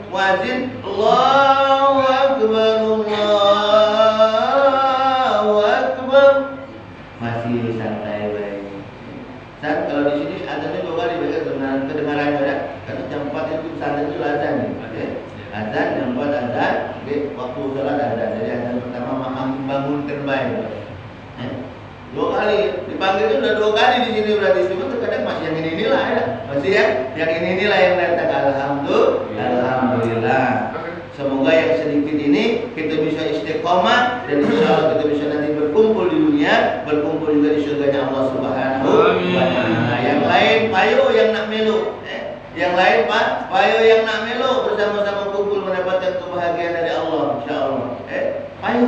muazin Allahu Akbar, Allahu Akbar, masih santai baik. Saat kalau di sini azannya 2 kali baik kedengaran ada, karena jam 4 itu azan itu azan nih, azan jam 4 azan, waktu sholat azan. Jadi azan pertama bangunkan baik. 2 kali dipanggil itu udah 2 kali di sini berarti, cuma terkadang masih yang ini lah ya, masih ya yang ini lah yang datang. Alhamdulillah. Semoga yang sedikit ini kita bisa istiqomah dan insya Allah kita bisa nanti berkumpul di dunia, berkumpul juga di surganya Allah Subhanahu wa Ta'ala. Yang lain payo yang nak melu, yang lain payo yang nak melu bersama-sama kumpul mendapatkan kebahagiaan dari Allah insya Allah. Payo.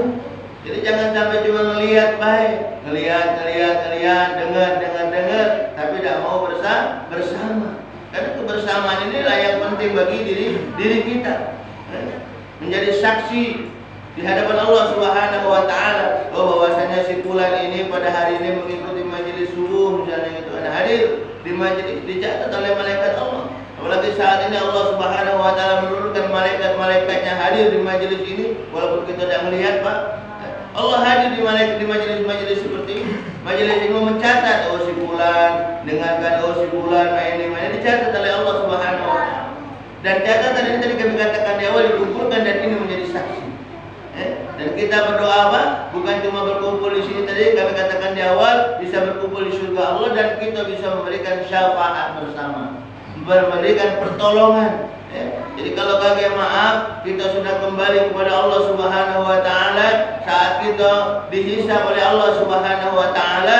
Jadi jangan sampai cuma ngelihat baik, ngelihat, dengar, tapi tidak mau bersama. Karena kebersamaan inilah yang penting bagi diri kita. Menjadi saksi di hadapan Allah Subhanahu wa Ta'ala bahwasanya si fulan ini pada hari ini mengikuti majelis subuh misalnya gitu, ada hadir di majelis, dicatat oleh malaikat Allah. Apalagi saat ini Allah Subhanahu wa Ta'ala menurunkan malaikat-malaikatnya hadir di majelis ini, walaupun kita tidak melihat Pak. Allah hadir di majelis seperti ini. Majelis ini mencatat si fulan, dengarkan si fulan ini dicatat oleh Allah Subhanahu wa Ta'ala. Dan catatan ini tadi kami katakan di awal dikumpulkan dan ini menjadi saksi. Dan kita berdoa apa? Bukan cuma berkumpul di sini tadi kami katakan di awal, bisa berkumpul di surga Allah dan kita bisa memberikan syafaat bersama, memberikan pertolongan. Jadi kalau kakek maaf kita sudah kembali kepada Allah Subhanahu wa Ta'ala, saat kita dihisab oleh Allah Subhanahu wa Ta'ala,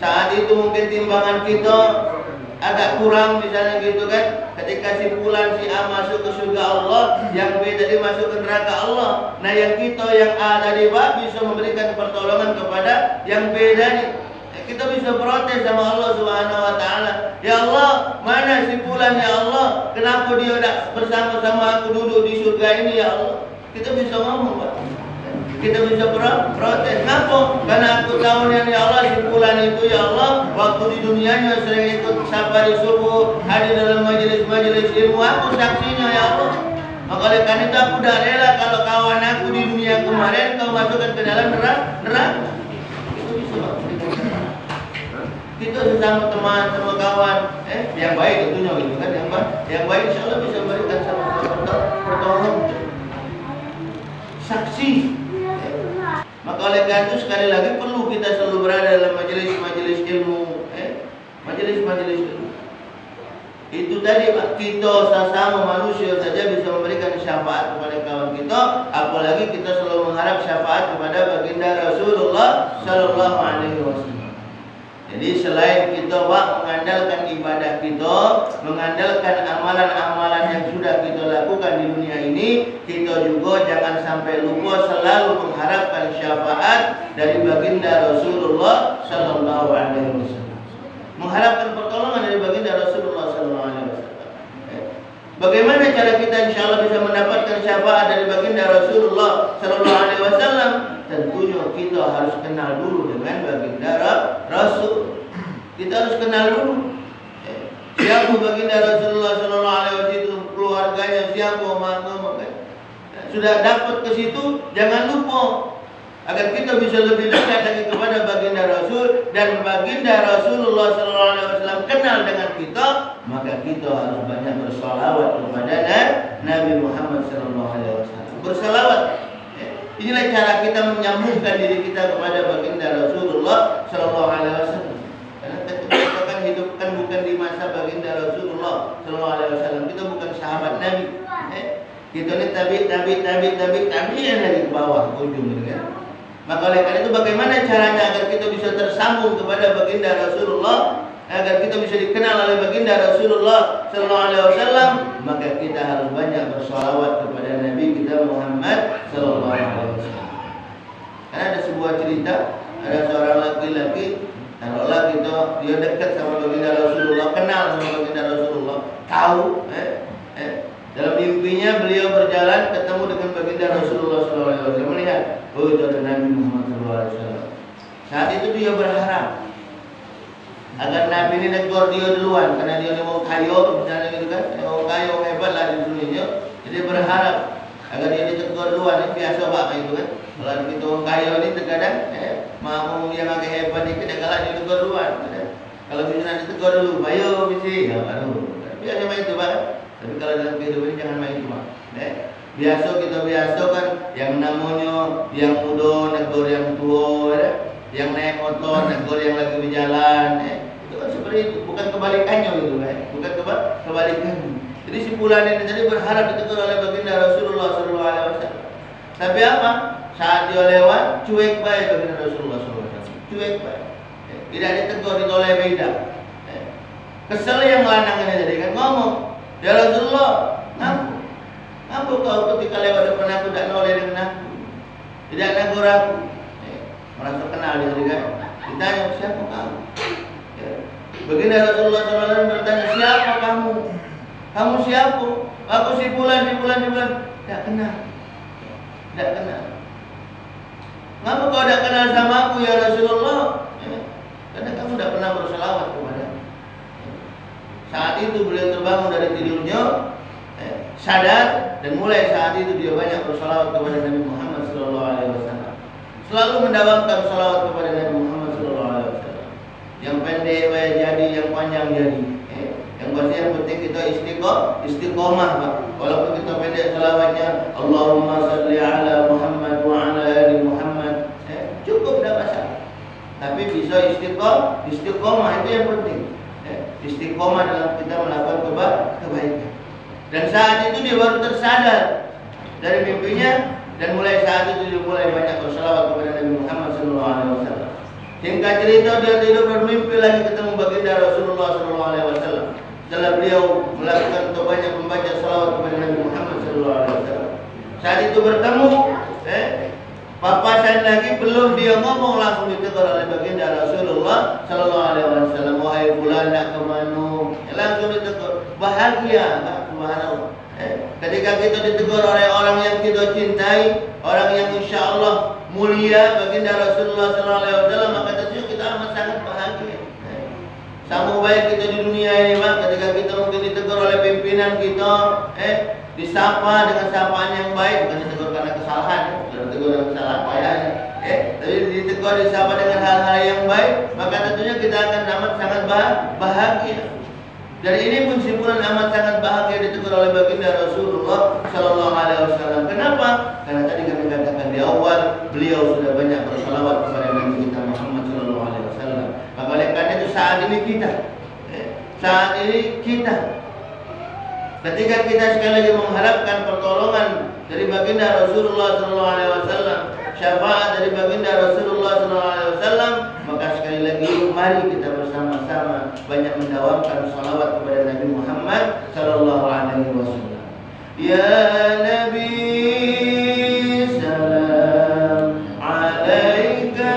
saat itu mungkin timbangan kita agak kurang misalnya gitu kan. Ketika si fulan si A masuk ke surga Allah, yang B tadi masuk ke neraka Allah. Nah yang kita yang A tadi Pak bisa memberikan pertolongan kepada yang B tadi. Kita bisa protes sama Allah Subhanahu wa Ta'ala. Ya Allah, mana si fulan ya Allah? Kenapa dia tidak bersama-sama aku duduk di surga ini ya Allah? Kita bisa ngomong Pak. Kita bisa protes. Kenapa? Karena aku tahu ya Allah si fulan itu ya Allah waktu di dunianya sering ikut safari subuh, hadir dalam majelis ilmu, aku saksinya ya Allah. Maka oleh karena itu aku tidak rela kalau kawan aku di dunia kemarin kau masukkan ke dalam neraka. Itu bisa Pak. Kita sesama teman, sama kawan, yang baik tentunya gitu kan, yang baik insya Allah bisa memberikan sama-sama pertolongan, saksi. Maka oleh karena itu sekali lagi perlu kita selalu berada dalam majelis ilmu, majelis ilmu. Itu tadi Pak, kita sesama manusia saja bisa memberikan syafaat kepada kawan kita, apalagi kita selalu mengharap syafaat kepada baginda Rasulullah Sallallahu Alaihi Wasallam. Jadi selain kita Pak mengandalkan ibadah kita, mengandalkan amalan-amalan yang sudah kita lakukan di dunia ini, kita juga jangan sampai lupa selalu mengharapkan syafaat dari baginda Rasulullah Sallallahu Alaihi Wasallam. Mengharapkan pertolongan dari baginda Rasulullah Sallallahu Alaihi Wasallam. Bagaimana cara kita insya Allah bisa mendapatkan syafaat dari baginda Rasulullah Sallallahu Alaihi Wasallam? Tentunya kita harus kenal dulu dengan baginda Rasul. Kita harus kenal dulu siapa baginda Rasulullah Sallallahu Alaihi Wasallam, keluarganya siapa, sudah dapat ke situ, jangan lupa agar kita bisa lebih dekat lagi kepada baginda Rasul dan baginda Rasulullah Sallallahu Alaihi Wasallam kenal dengan kita, maka kita harus banyak bersalawat kepada Nabi Muhammad Sallallahu Alaihi Wasallam. Bersalawat. Inilah cara kita menyambungkan diri kita kepada baginda Rasulullah Sallallahu Alaihi Wasallam. Karena kita akan hidupkan bukan di masa baginda Rasulullah Sallallahu Alaihi Wasallam. Kita bukan sahabat Nabi. Kita ini tabi yang dari bawah ujung, kan? Maka oleh karena itu bagaimana caranya agar kita bisa tersambung kepada baginda Rasulullah, agar kita bisa dikenal oleh baginda Rasulullah Sallallahu Alaihi Wasallam, maka kita harus banyak bersolawat kepada Nabi kita Muhammad Sallallahu Alaihi Wasallam. Karena ada sebuah cerita, ada seorang laki-laki, taruhlah dia dekat sama baginda Rasulullah, kenal sama baginda Rasulullah, tahu, dalam mimpinya beliau berjalan ketemu dengan baginda Rasulullah Sallallahu Alaihi Wasallam, melihat, oh itu ada Nabi Muhammad Sallallahu Alaihi Wasallam. Saat itu dia berharap agar Nabi ini negor dia duluan karena dia mau kayo misalnya gitu kan, mau kayo hebat lah di dunia. Jadi berharap agar dia ditegur duluan. Ini biasa pak itu kan. Kalau kita orang kayo ini terkadang mau yang agak hebat ini kadang-kadang dia ditegur duluan. Kalau bisa ditegur dulu, bayo misi, ya baru. Biasa main itu pak. Tapi kalau dalam kehidupan ini jangan main itu pak. Biasa kita kan yang namanya yang muda negor yang tua, yang naik motor negor yang lagi berjalan. Itu kan seperti itu, bukan kebalikannya gitu bukan kebalikannya. Jadi si fulan ini tadi berharap ditegur oleh baginda Rasulullah SAW. Tapi apa? Saat dia lewat, cuek baik baginda Rasulullah SAW. Cuek baik. Tidak ditegur, ditoleh beda. Kesel yang lanang ini tadi kan ngomong, ya Rasulullah, ngapu kau ketika lewat depan aku tidak noleh dengan aku, tidak negur aku. Merasa kenal dia tadi kan. Ditanya siapa kamu? Baginda Rasulullah SAW bertanya, siapa kamu? Kamu siapa? Aku si fulan. Tidak kenal. Kenapa kau tidak kenal sama aku ya Rasulullah? Karena kamu tidak pernah berselawat kepada aku. Saat itu beliau terbangun dari tidurnya, sadar, dan mulai saat itu dia banyak berselawat kepada Nabi Muhammad SAW. Selalu mendawamkan selawat kepada Nabi Muhammad SAW. Yang pendek jadi, yang panjang jadi. Yang pasti yang penting kita istiqomah pak. Walaupun kita pendek selawatnya Allahumma salli ala Muhammad wa ala ali Muhammad, cukup dah masalah. Tapi bisa istiqomah itu yang penting. Istiqomah dalam kita melakukan kebaikan. Dan saat itu dia baru tersadar dari mimpinya, dan mulai saat itu dia mulai banyak berselawat kepada Nabi Muhammad SAW. Singkat cerita, dia tidur bermimpi lagi ketemu baginda Rasulullah SAW. Setelah beliau melakukan banyak membaca salawat kepada Nabi Muhammad SAW. Saat itu bertemu, papasan lagi, belum dia ngomong langsung ditegur oleh baginda Rasulullah SAW. Wahai fulan nak kemana? Langsung ditegur. Bahagia, subhanallah. Ketika kita ditegur oleh orang yang kita cintai, orang yang insya Allah mulia, baginda Rasulullah SAW, maka tentunya kita amat sangat bahagia. Sama baik kita di dunia ini pak, ketika kita mungkin ditegur oleh pimpinan kita, disapa dengan sapaan yang baik, bukan ditegur karena kesalahan, bukan ditegur dengan kesalahan payahnya, tapi ditegur disapa dengan hal-hal yang baik, maka tentunya kita akan amat sangat bahagia. Dan ini pun simpulan amat sangat bahagia ditegur oleh baginda Rasulullah SAW. Kenapa? Karena tadi kami katakan di awal, beliau sudah banyak bersalawat kepada Nabi kita Muhammad SAW. Maka oleh karena itu saat ini kita ketika kita sekali lagi mengharapkan pertolongan dari baginda Rasulullah SAW, syafaat dari baginda Rasulullah SAW, maka sekali lagi mari kita bersama-sama banyak mendawamkan salawat kepada Nabi Muhammad SAW. Ya Nabi, salam alaika.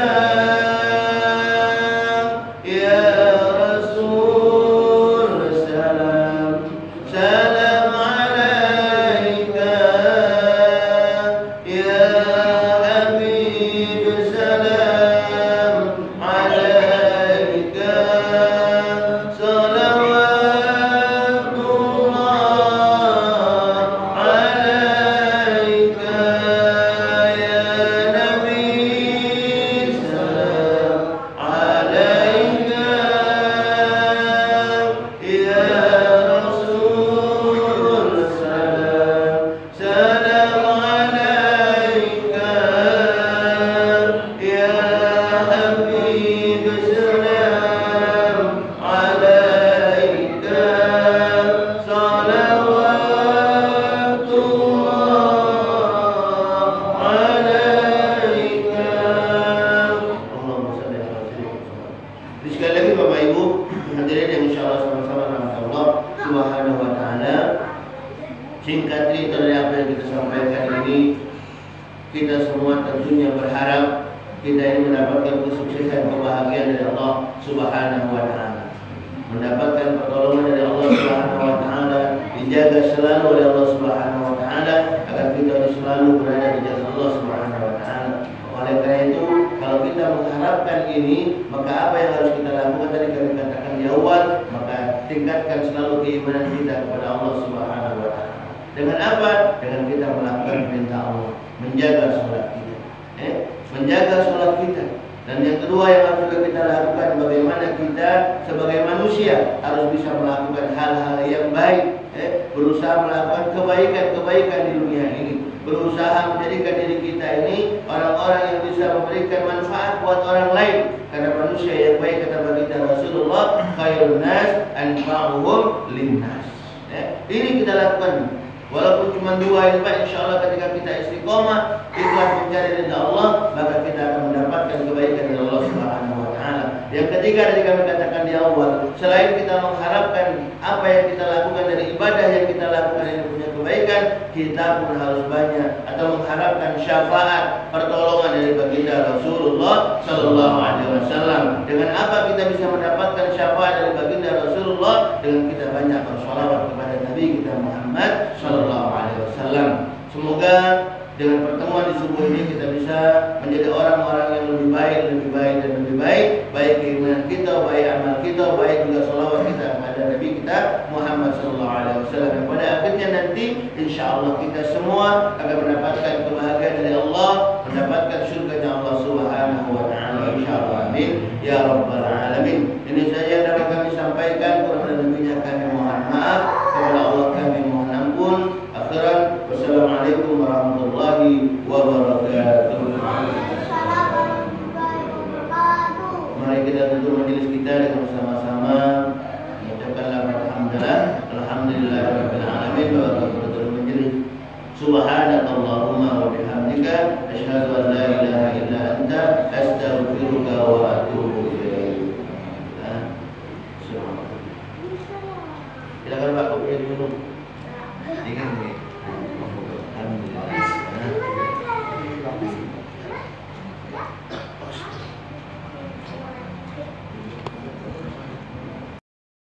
Singkat cerita dari apa yang kita sampaikan ini, kita semua tentunya berharap kita ini mendapatkan kesuksesan, kebahagiaan dari Allah Subhanahu wa Ta'ala, mendapatkan pertolongan dari Allah Subhanahu wa Ta'ala, dijaga selalu oleh Allah Subhanahu wa Ta'ala, agar kita selalu berada di jalan Allah Subhanahu wa Ta'ala. Oleh karena itu, kalau Kalau kita mengharapkan ini, maka apa yang harus kita lakukan tadi kami katakan di awal, maka tingkatkan selalu keimanan kita kepada Allah Subhanahu wa taala. Dengan apa? Dengan kita melakukan perintah Allah, menjaga sholat kita. Menjaga sholat kita. Dan yang kedua yang harus kita lakukan, bagaimana kita sebagai manusia harus bisa melakukan hal-hal yang baik, berusaha melakukan kebaikan-kebaikan di dunia ini, berusaha menjadikan diri kita ini orang-orang yang bisa memberikan manfaat buat orang lain. Karena manusia yang baik, kata baginda Rasulullah, khairun nas anfa'uhum linnas. Ini kita lakukan. Walaupun cuma 2 ilmu, insya Allah ketika kita istiqomah, ikhlas mencari ridha Allah, maka kita akan mendapatkan kebaikan dari Allah Subhanahu wa taala. Yang ketiga, tadi kami katakan di awal, selain kita mengharapkan apa yang kita lakukan dari ibadah yang kita lakukan ini punya kebaikan, kita pun harus banyak atau mengharapkan syafaat, pertolongan dari baginda Rasulullah sallallahu alaihi wasallam. Dengan apa kita bisa mendapatkan syafaat dari baginda Rasulullah? Dengan kita banyak bersolawat kepada Nabi kita Muhammad sallallahu alaihi wasallam. Semoga dengan pertemuan di subuh ini kita bisa menjadi orang-orang yang lebih baik dan lebih baik, baik keimanan kita, baik amal kita, baik juga salawat kita kepada Nabi kita Muhammad sallallahu alaihi wasallam. Dan pada akhirnya nanti insyaallah kita semua akan mendapatkan kebahagiaan dari Allah, mendapatkan surga Allah Subhanahu wa taala insyaallah. Amin ya rabbal alamin. Ini saja yang dapat kami sampaikan, kurang lebihnya kami mohon maaf, kepada Allah kami mohon ampun. Akhiran, wassalamualaikum warahmatullahi wabarakatuh. Mari kita tutup majelis kita dengan bersama-sama mengucapkan alhamdulillahirabbil alamin wa tutup majelis. Subhanakallahumma wa bihamdika asyhadu an la ilaha illa anta astaghfiruka wa atubu